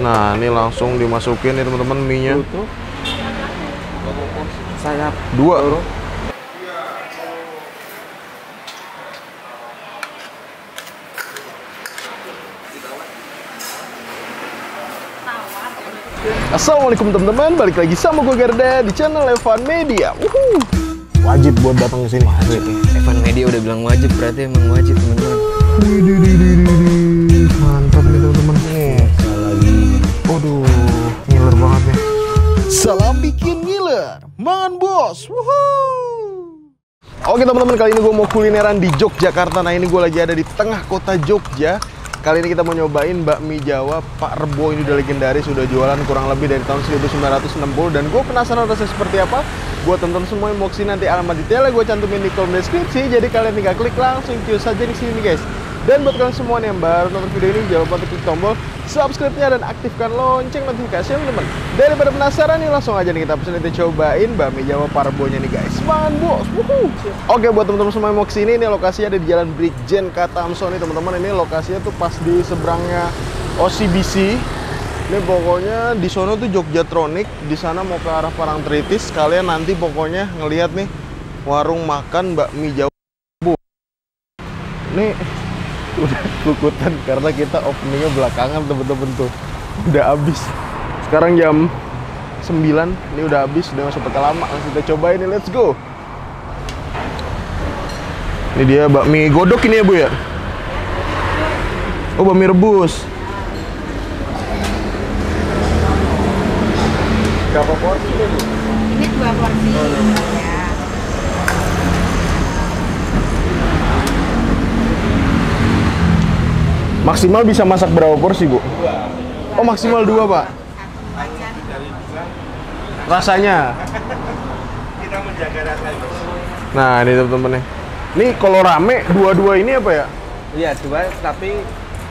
Nah, ini langsung dimasukin nih teman-teman mie-nya. Sayap 2. Assalamualaikum teman-teman, balik lagi sama gue Garda di channel Evan Media. Wajib buat datang ke sini. Wajib ya. Evan Media udah bilang wajib, berarti emang wajib teman-teman. Mantap nih teman-teman. Nih, lagi. Waduh, ngiler banget nih. Salam bikin ngiler, mangan bos. Oke teman-teman, kali ini gue mau kulineran di Yogyakarta. Nah, ini gue lagi ada di tengah kota Jogja. Kali ini kita mau nyobain bakmi Jawa Pak Rebo. Ini udah legendaris, sudah jualan kurang lebih dari tahun 1960. Dan gue penasaran rasanya seperti apa. Buat teman-teman semua yang mau kesini, nanti alamat detailnya gue cantumin di kolom deskripsi. Jadi kalian tinggal klik langsung cus saja di sini guys. Dan buat kalian semua yang baru nonton video ini, jangan lupa untuk klik tombol subscribe-nya dan aktifkan lonceng notifikasi teman-teman. Daripada penasaran nih, langsung aja nih kita pesen, kita cobain bakmi Jawa Pak Rebo-nya nih guys. Man bos. Oke, buat teman-teman semua yang mau kesini, ini lokasinya ada di Jalan Brigjen Katamso nih teman-teman. Ini lokasinya tuh pas di seberangnya OCBC. Ini pokoknya di sono tuh Jogjatronic, di sana mau ke arah Parangtritis. Kalian nanti pokoknya ngelihat nih warung makan bakmi Jawa. Ini udah kukutan karena kita openingnya belakangan temen-temen tuh. Udah habis. Sekarang jam 9, ini udah habis, udah masuk peta lama. Langsung kita cobain nih, let's go. Ini dia bakmi godok ini ya Bu ya? Oh, bakmi rebus. Berapa porsi ini Bu? Ini 2 porsi. Ya. Maksimal bisa masak berapa porsi Bu? 2. Oh, maksimal 2 Pak? Rasanya? Kita menjaga rasanya. Nah, ini temen-temen nih. Ini kalau rame, dua-dua ini apa ya? Iya, 2, tapi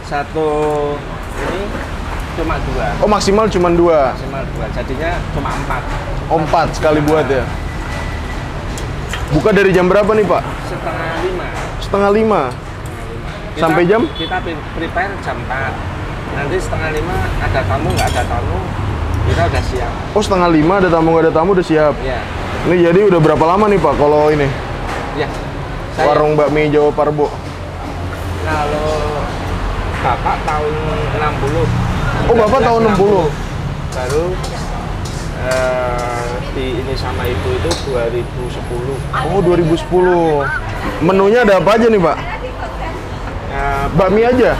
satu ini cuma 2. Oh, maksimal cuma 2. Maksimal 2, jadinya cuma 4. Oh, 4 sekali buat ya? Buka dari jam berapa nih Pak? Setengah 5. Setengah 5? Sampai jam? Kita prepare jam 4. Nanti setengah 5 ada tamu, nggak ada tamu, kita udah siap. Oh, setengah 5 ada tamu nggak ada tamu udah siap? Iya. Ini jadi udah berapa lama nih Pak kalau ini? Iya. Warung bakmi Jawa Pak Rebo? Kalau Bapak tahun 60. Oh, Bapak tahun 60? Baru di ini sama ibu itu 2010. Oh, 2010. Menunya ada apa aja nih Pak? Bakmi aja?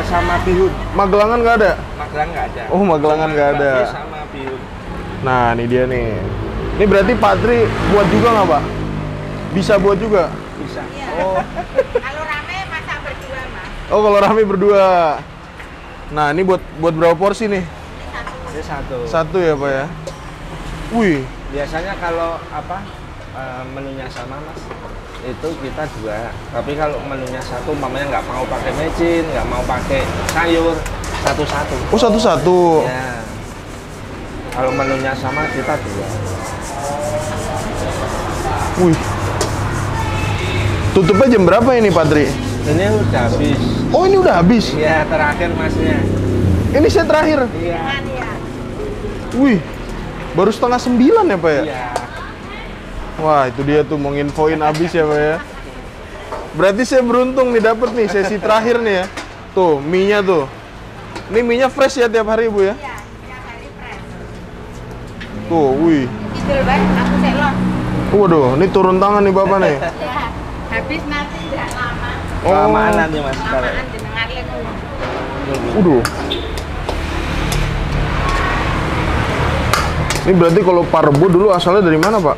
Sama bihun. Magelangan nggak ada? Magelang nggak ada. Oh, Magelangan nggak ada. Bakmi sama bihun. Nah, ini dia nih. Ini berarti Pak Tri buat juga nggak Pak? Bisa buat juga? Bisa. Oh. Kalau rame masak berdua, Mas. Oh, kalau rame berdua. Nah, ini buat berapa porsi nih? Ini satu. Satu ya Pak ya? Wih. Biasanya kalau menunya sama Mas, itu kita 2. Tapi kalau menunya satu, mamanya nggak mau pakai mecin, nggak mau pakai sayur, satu-satu. Oh, satu-satu. Ya. Kalau menunya sama kita 2. Wih. Tutupnya jam berapa ini Pak Tri? Ini udah habis. Oh, ini udah habis? Iya, terakhir Masnya. Ini saya terakhir? Iya. Ya. Wih. Baru setengah 9 ya Pak ya? Iya. Wah, itu dia tuh mau nginfoin habis ya Pak ya. Berarti saya beruntung nih dapet nih sesi terakhir nih ya. Tuh, mie-nya tuh. Ini mie-nya fresh ya tiap hari Bu ya? Iya, tiap hari fresh. Tuh, wih. Kidul banget, aku selon. Waduh, ini turun tangan nih Bapak nih. Ya, habis nanti tidak lama. Oh. Kelamaan nanti Mas. Lamaan jenengan lemu. Waduh. Ini berarti kalau Pak Rebo dulu asalnya dari mana Pak?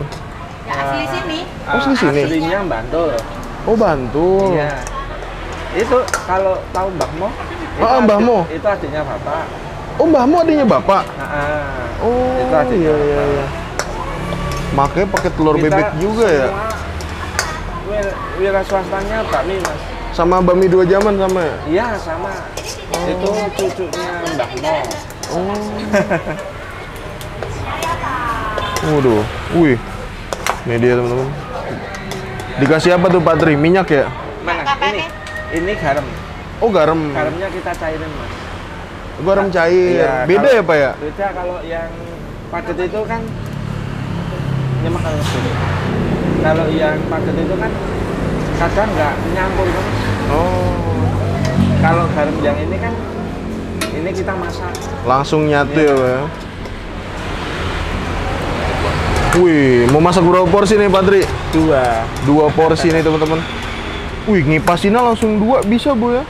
Ya asli sini. Oh, asli sini? Aslinya Bantul. Oh, Bantul. Iya. Itu kalau tahu Mbah Mo? Mbah Mo. Itu adiknya Bapak. Oh, Mbah Mo adiknya Bapak? Oh, itu adiknya iya, iya, iya. Makanya pakai telur bebek juga ya? Wira swastanya bakmi Mas. Sama bakmi 2 jaman sama ya? Iya sama. Itu cucunya Mbah Mo. Oh. Waduh, wih. Ini dia teman-teman. Dikasih apa tuh Pak Tri? Minyak ya? Mana? Ini garam. Oh, garam. Garamnya kita cairin Mas. Garam cair. Iya, Beda kalau- ya, Pak ya? Beda kalau yang paket itu kan nyemak kalau sini. Kalau yang paket itu kan kadang nggak nyampur Mas. Oh. Kalau garam yang ini kan ini kita masak. Langsung nyatu Iya. ya, Pak ya. Wih, mau masak berapa porsi nih, Patri? 2 porsi nih, teman-teman. Wih, ngipasinnya langsung 2 bisa, Bu ya?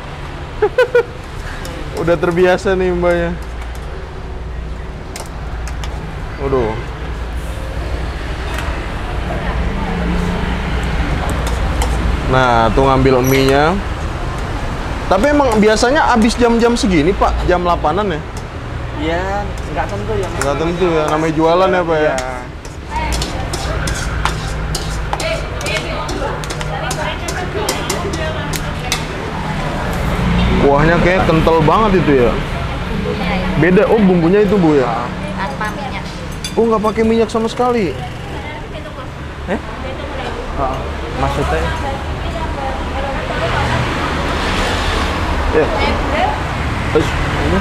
Udah terbiasa nih mbaknya. Waduh. Nah, tuh ngambil mie-nya. Tapi emang biasanya habis jam-jam segini, Pak? Jam 8-an ya? Ya nggak tentu ya Mas. Nggak tentu ya, namanya jualan ya, Pak ya? Iya. Kuahnya kayak kental banget itu ya. Beda, oh bumbunya itu, Bu ya? Tanpa minyak. Oh, nggak pakai minyak sama sekali. Maksudnya Ya. Terus ini.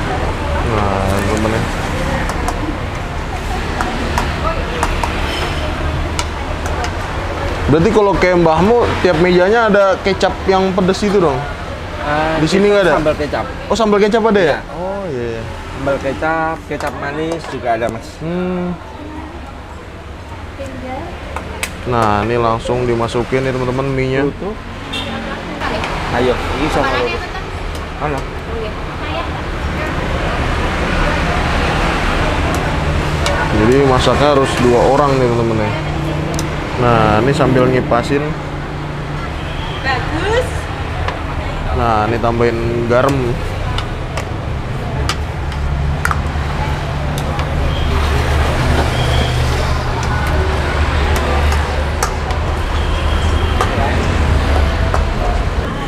Nah, temen-temen. Berarti kalau kayak mbahmu tiap mejanya ada kecap yang pedes itu dong? Di sini nggak ada? Sambal kecap. Oh, sambal kecap ada ya? Iya. Oh, iya. Sambal kecap, kecap manis juga ada Mas. Nah, ini langsung dimasukin nih teman-teman mie-nya. Tuh. Ayo, ini sama. Halo. Jadi masaknya harus 2 orang nih teman-teman ya. Nah, ini sambil ngipasin. Bagus. Nah, ini tambahin garam.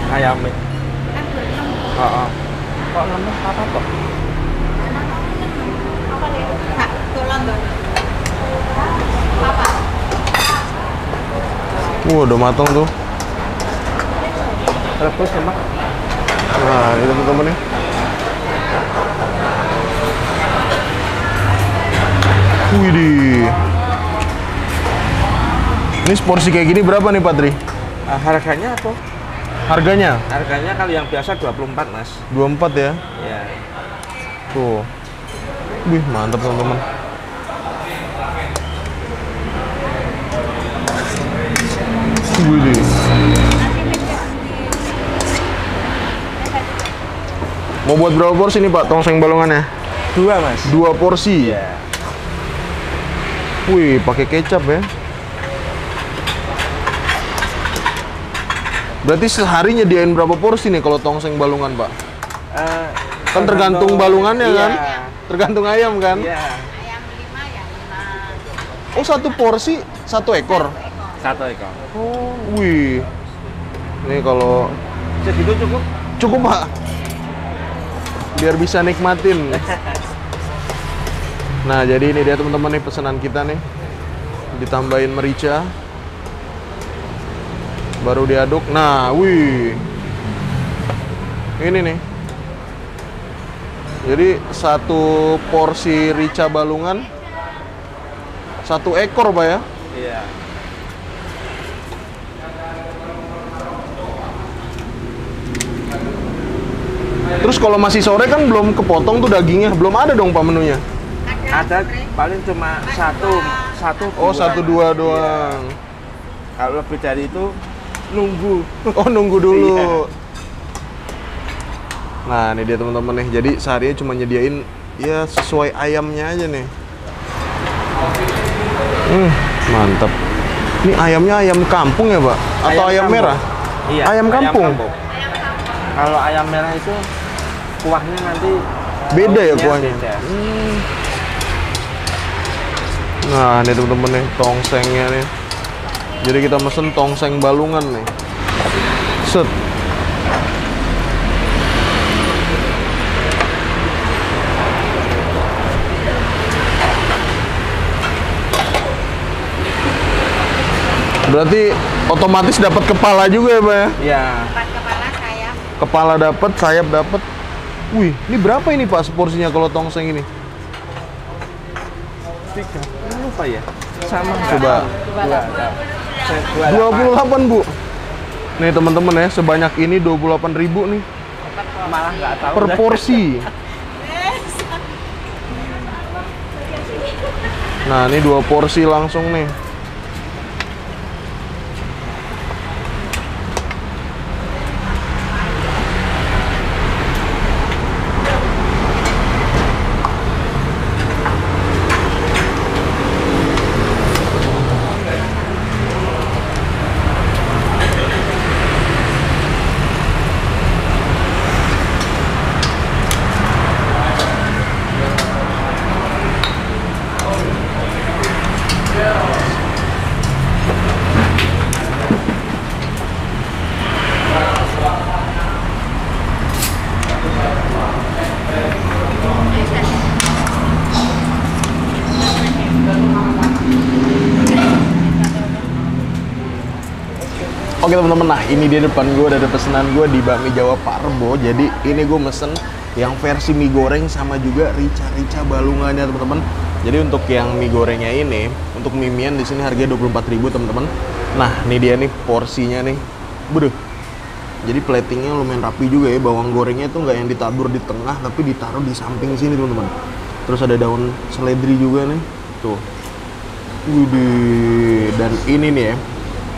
Ayamnya. Kok lemes apa kok? Kak, tolong dong. Apa? Udah matang tuh. Rebus ya, Mak? Nah, ini teman-teman nih. Widih. Ini porsi kayak gini berapa nih, Patri? Harganya apa? Harganya Harganya kalau yang biasa 24, Mas. 24 ya. Ya. Tuh. Wih, mantap teman-teman. Widih. Mau buat berapa porsi nih, Pak, tongseng balongannya? 2, Mas. 2 porsi. Iya. Wih, pakai kecap ya. Berarti sehari nyediain berapa porsi nih kalau tongseng balungan, Pak? Kan tergantung balungannya iya. kan? Tergantung ayam kan? Iya. Ayam 5 ya 5. Oh, 1 porsi 1 ekor. 1 ekor. Oh, wih. Ini kalau Segitu cukup? cukup, Pak. Biar bisa nikmatin. Nah, jadi ini dia teman-teman nih pesanan kita nih. Ditambahin merica. Baru diaduk. Nah, wih. Ini nih. Jadi 1 porsi rica balungan 1 ekor, Pak ya. Iya. Terus kalau masih sore kan belum kepotong tuh dagingnya, belum ada dong Pak menunya. Ada paling cuma satu Oh, 1 2 Iya. doang. Kalau lebih dari itu nunggu. Oh, nunggu dulu. Iya. Nah, ini dia teman-teman nih. Jadi seharinya cuma nyediain ya sesuai ayamnya aja nih. Mantap. Ini ayamnya ayam kampung ya, Pak? Atau ayam kampung. merah? Iya. Ayam kampung. Kalau ayam merah itu kuahnya nanti Beda ya sausnya kuahnya? beda. Nah, ini teman-teman nih, tongsengnya nih. Jadi kita mesen tongseng balungan nih. Set. Berarti otomatis dapat kepala juga ya, Pak ya? Iya. 4 kepala sayap. Kepala dapat, sayap dapat. Wih, ini berapa ini Pak seporsinya kalau tongseng ini? 3 lupa ya. Sama. Coba. 28 Bu. Nih teman-teman ya, sebanyak ini 28.000 nih Malah nggak tahu. per porsi. Nah, ini 2 porsi langsung nih. Oke teman-teman, nah ini dia depan gue ada pesanan gue di bakmi Jawa Pak Rebo. Jadi ini gue mesen yang versi mie goreng sama juga rica-rica balungannya teman-teman. Jadi untuk yang mie gorengnya ini, untuk mie-mian di sini harganya 24.000 teman-teman. Nah ini dia nih porsinya nih, buduh. Jadi platingnya lumayan rapi juga ya. Bawang gorengnya tuh nggak yang ditabur di tengah, tapi ditaruh di samping sini teman-teman. Terus ada daun seledri juga nih, tuh. Widih, dan ini nih ya.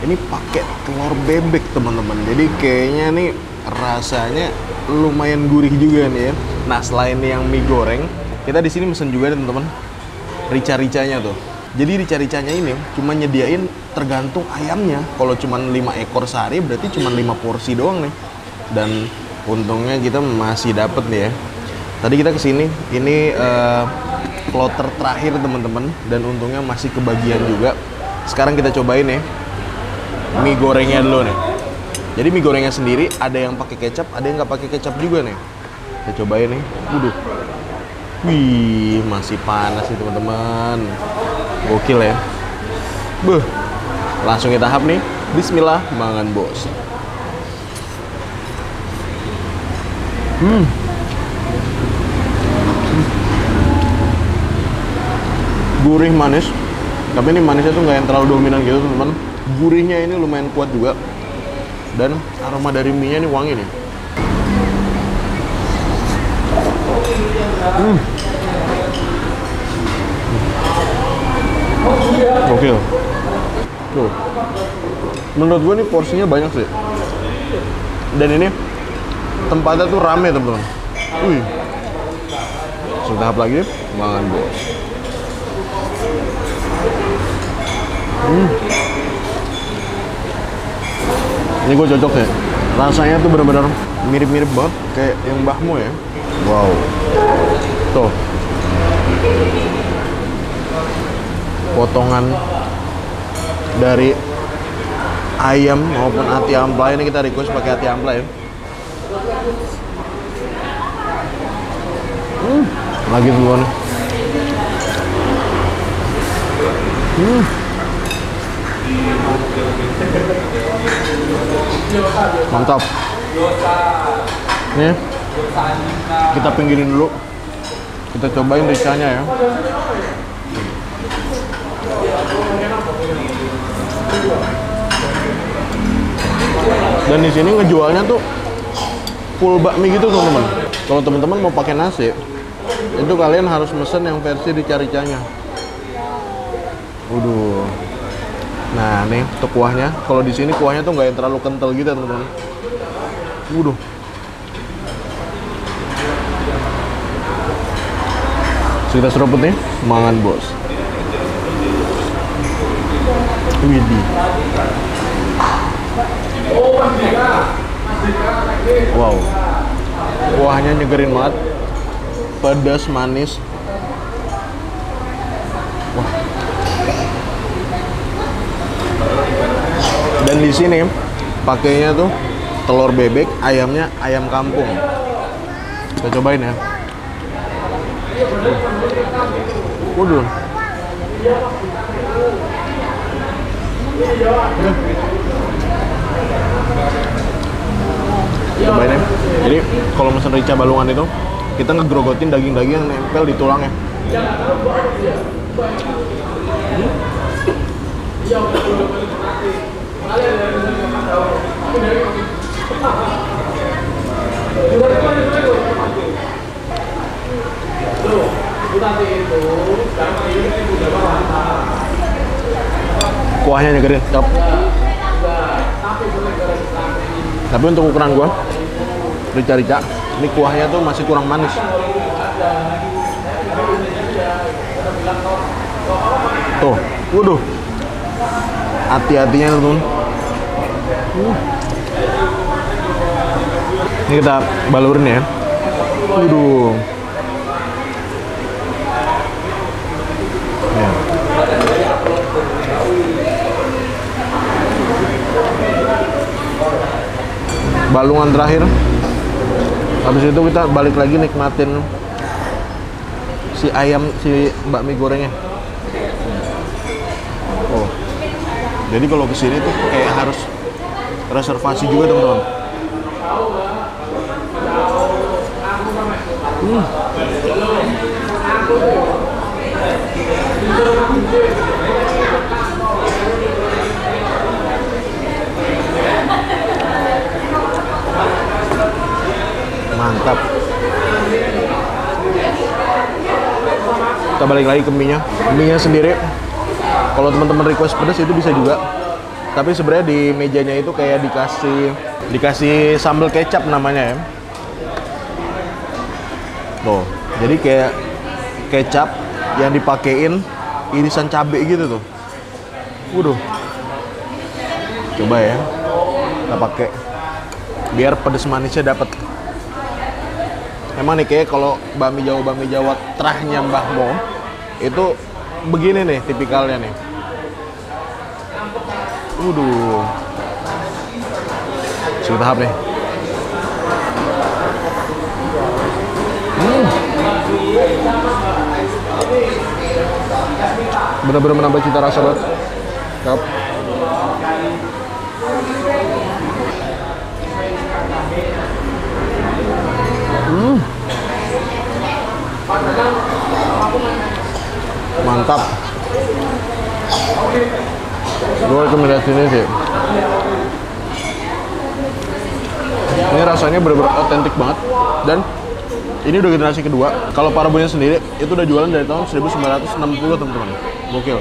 Ini pakai telur bebek teman-teman. Jadi kayaknya nih rasanya lumayan gurih juga nih ya. Nah selain yang mie goreng, kita di sini mesen juga teman-teman rica-ricanya tuh. Jadi rica-ricanya ini cuma nyediain tergantung ayamnya. Kalau cuma 5 ekor sehari berarti cuma 5 porsi doang nih. Dan untungnya kita masih dapet nih ya. Tadi kita kesini, ini kloter terakhir teman-teman. Dan untungnya masih kebagian juga. Sekarang kita cobain ya mie gorengnya dulu nih. Jadi mie gorengnya sendiri ada yang pakai kecap, ada yang nggak pakai kecap juga nih. Kita cobain nih. Waduh. Wih, masih panas nih teman-teman. Gokil ya. Beuh. Langsung kita tahap nih. Bismillah, mangan bos. Gurih manis. Tapi ini manisnya tuh nggak yang terlalu dominan gitu teman-teman. Gurihnya ini lumayan kuat juga. Dan aroma dari mie-nya ini wangi nih. Gokil. Tuh. Menurut gue nih porsinya banyak sih. Dan ini tempatnya tuh rame teman-teman. Wih. Setahap lagi, mangan bos. Ini gue cocok ya. Rasanya tuh benar-benar mirip-mirip banget kayak yang Mbahmu ya. Wow. Tuh. Potongan dari ayam maupun ati ampla, ini kita request pakai ati ampla ya. Lagi duluan. Mantap. Nih, kita pinggirin dulu. Kita cobain ricanya ya. Dan di sini ngejualnya tuh full bakmi gitu teman-teman. Kalau teman-teman mau pakai nasi, itu kalian harus mesen yang versi rica-ricanya. Waduh. Nah, nih untuk kuahnya. Kalau di sini kuahnya tuh nggak yang terlalu kental gitu, teman-teman. Waduh. Kita seruput nih, mangan bos. Widih. Wow. Kuahnya nyegerin banget. Pedas, manis. Wah. Dan di sini pakainya tuh telur bebek, ayamnya ayam kampung. Kita cobain ya. Waduh. Cobain ya. Jadi kalau mesen rica balungan itu kita ngegrogotin daging-daging yang nempel di tulangnya. Kuahnya nyegerin, cop. Tapi untuk ukuran gua, rica-rica, ini kuahnya tuh masih kurang manis. Tuh, waduh. Hati-hatinya teman-teman. Ini kita balurin ya. Waduh. Ya. Balungan terakhir. Habis itu kita balik lagi nikmatin si ayam, si bakmi gorengnya. Oh. Jadi kalau kesini tuh kayak harus reservasi juga teman-teman. Mantap. Kita balik lagi ke mie-nya. Mie-nya sendiri, kalau teman-teman request pedas itu bisa juga. Tapi sebenarnya di mejanya itu kayak dikasih sambal kecap namanya ya. Tuh, jadi kayak kecap yang dipakein irisan cabai gitu tuh. Waduh. Coba ya. Kita pakai biar pedas manisnya dapat. Emang nih kayak kalau bakmi Jawa terahnya Mbah Mo itu begini nih tipikalnya nih. Waduh. Sudah tahap nih. Benar-benar menambah cita rasa banget. Yap. Mantap. Gue rekomendasi ini sih. Ini rasanya benar-benar otentik banget dan ini udah generasi kedua. Kalau Pak Rebonya sendiri itu udah jualan dari tahun 1960 teman-teman. Gokil.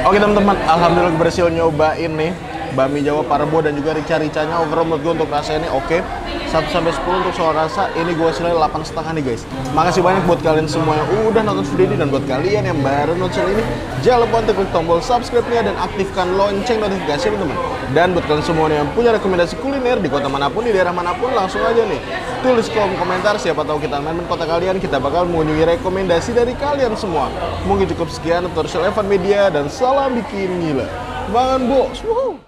Oke teman-teman, alhamdulillah berhasil nyobain nih bakmi Jawa Pak Rebo dan juga rica-ricanya. Overall menurut gue untuk rasa ini oke. 1-10 untuk soal rasa, ini gue hasilnya 8,5 nih guys. Makasih banyak buat kalian semua yang udah nonton video ini, dan buat kalian yang baru nonton ini, jangan lupa untuk klik tombol subscribe-nya dan aktifkan lonceng notifikasi teman-teman. Dan buat kalian semua yang punya rekomendasi kuliner di kota manapun, di daerah manapun, langsung aja nih tulis kolom komentar. Siapa tahu kita main kota kalian, kita bakal mengunjungi rekomendasi dari kalian semua. Mungkin cukup sekian tutorial Evan Media dan salam bikin gila. Mangan bos. Woohoo.